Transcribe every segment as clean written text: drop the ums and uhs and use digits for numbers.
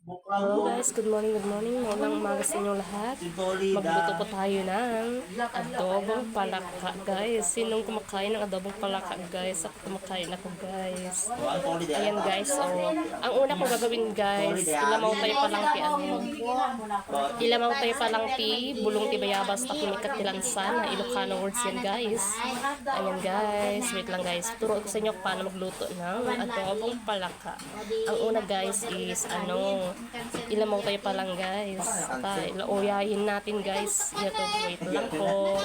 Hello guys, good morning, good morning. Maulang umaga sa inyong lahat. Magluto po tayo ng adobong palaka guys. Sinong kumakain ng adobong palaka guys? Ako kumakain ako guys. Ayan guys, oh. Ang una kong gagawin guys, ilamaw tayo palang ti ilamaw tayo palang ti bulong ti bayabas tapos mikat tilansan na Ilocano words yan guys. Ayan guys, wait lang guys. Turo ko sa inyo paano magluto ng adobong palaka. Ang una guys is ilamaw tayo pa lang guys. Ilauyahin natin guys. Ito, wait lang po.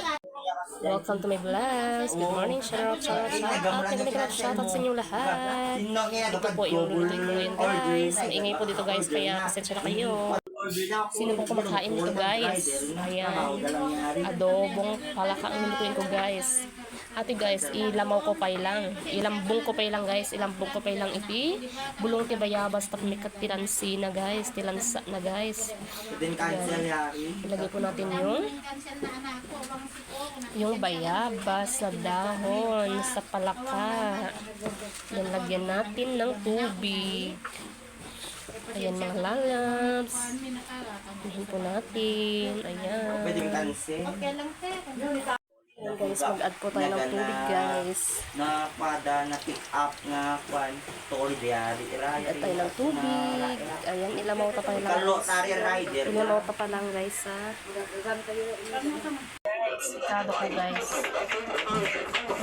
Welcome to my vlogs. Good morning, shout out sa inyong lahat. Ito po yung luto ko ngayon guys. Maingay po dito guys, kaya pasensya na kayo. Sino po kumakain dito guys? Ayan, adobong palaka ang lutuin ko guys. Ate guys, ilamaw ko pa lang. Ilambong ko pa lang guys. Ilambong ko pa lang iti. Bulong ti bayabas tak mikat tilansi na guys. Tilansa na guys. Ilagay po natin yung bayabas na dahon sa palaka. Yan, lagyan natin ng tubig. Ayan mga lalabs. Ayan po natin. Ayan. Ayan guys, mag-add po tayo ng tubig guys. Na pada na pick up na kwan tol dia di Add tayo ng tubig. Ayan, ilamaw ta pa lang guys. Ilamaw ta pa lang guys ha. Sikado ko guys.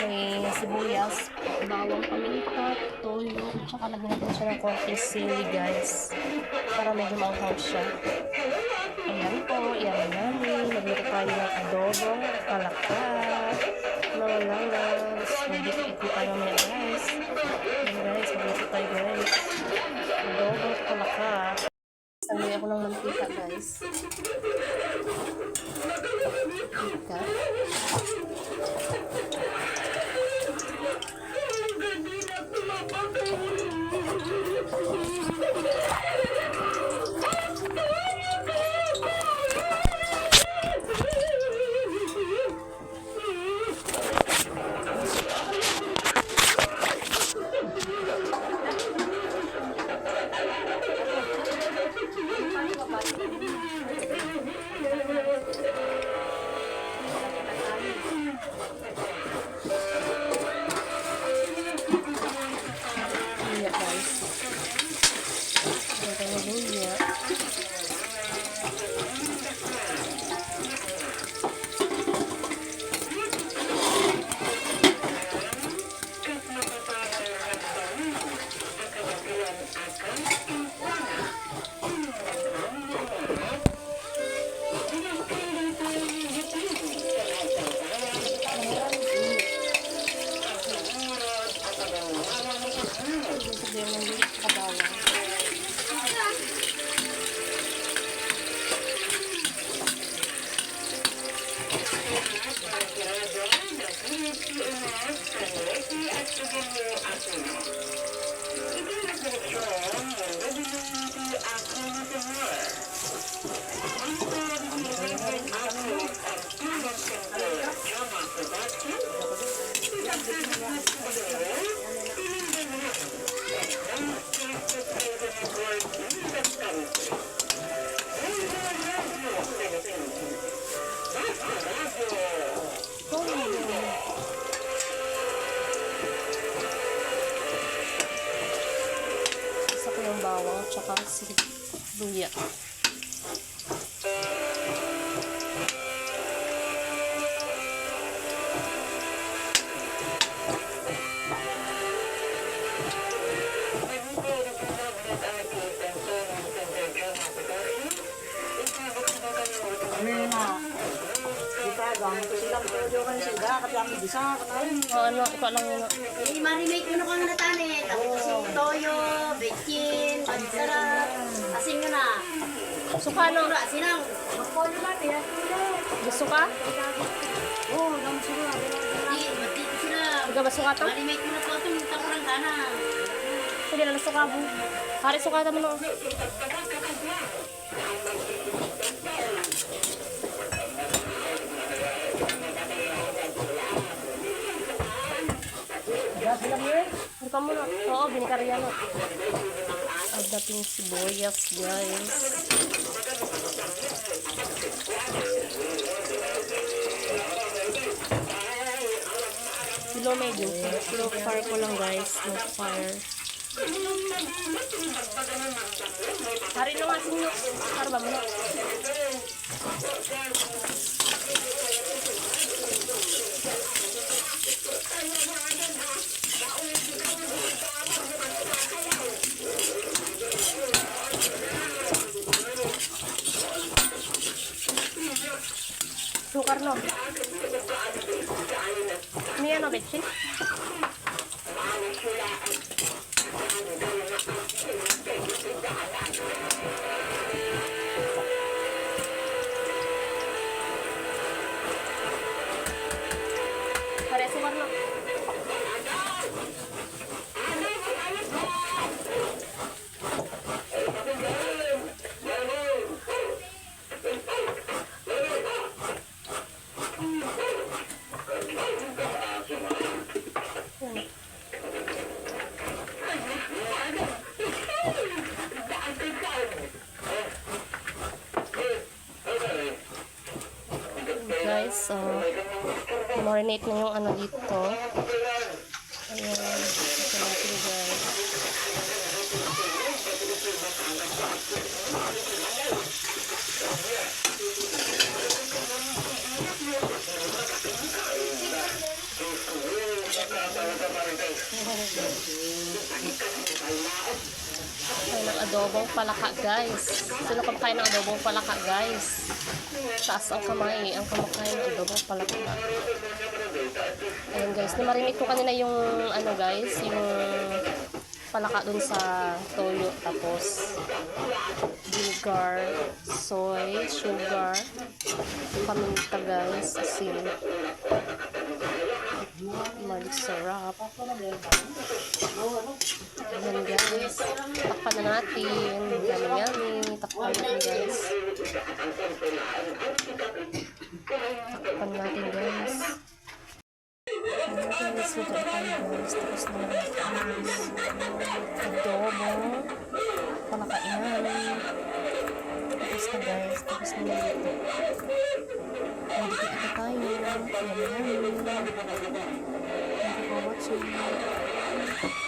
May sibuyas, bawang paminta, toyo, tsaka lagyan natin siya ng konting sili guys. Para medyo maanghang siya. Ayan po, iyan namin. Magluto tayo ng adobo, palaka, mga lalas. Magluto po tayo mamaya guys. Ayan guys, magluto tayo guys. Adobo, palaka. Sanay ako ng mantika guys. Mantika. Isa ko yung bawang tsaka luya. Ano, ikaw lang yun. I-marinate mo na kung ano tani. Tapos yung toyo, bechin, sarap. Asin mo na. Suka no? Asinang. Magpolo ba? Gusto ka? Oo, dami sila. Matito sila. Ikaw ba suka to? Marinate mo na po itong takurang kana. Hindi lang suka mo. Hari suka naman no. Gas lang yun. Ito mo na. Oo, binikarya na. nating sibuyas, guys. Slow medium. Slow fire ko lang, guys. Slow fire. Hari nung asin nyo. Para ba mo? Sukar no. Ini ano, Betsy? Pare sukar no. Guys, marinate na yung ano dito. Ayan, ito natin guys. Ay, ng adobong palaka guys. Sino kumakain ng adobong palaka guys? Taas ang kamay, ang kumakain ng adobong palaka. Ayan guys, namarinig ko kanina yung ano guys, yung palaka dun sa toyo, tapos vinegar, soy, sugar, paminta guys, asin. Malik sarap. Ayan guys, takpan na natin. Yummy, takpan natin guys. Takpan natin guys. Ayan guys, magkakpan guys. Tapos na guys. Adobo. Palakain. Tapos na guys. Tapos na dito. Nandito ito tayo. Yummy. Thank you for watching.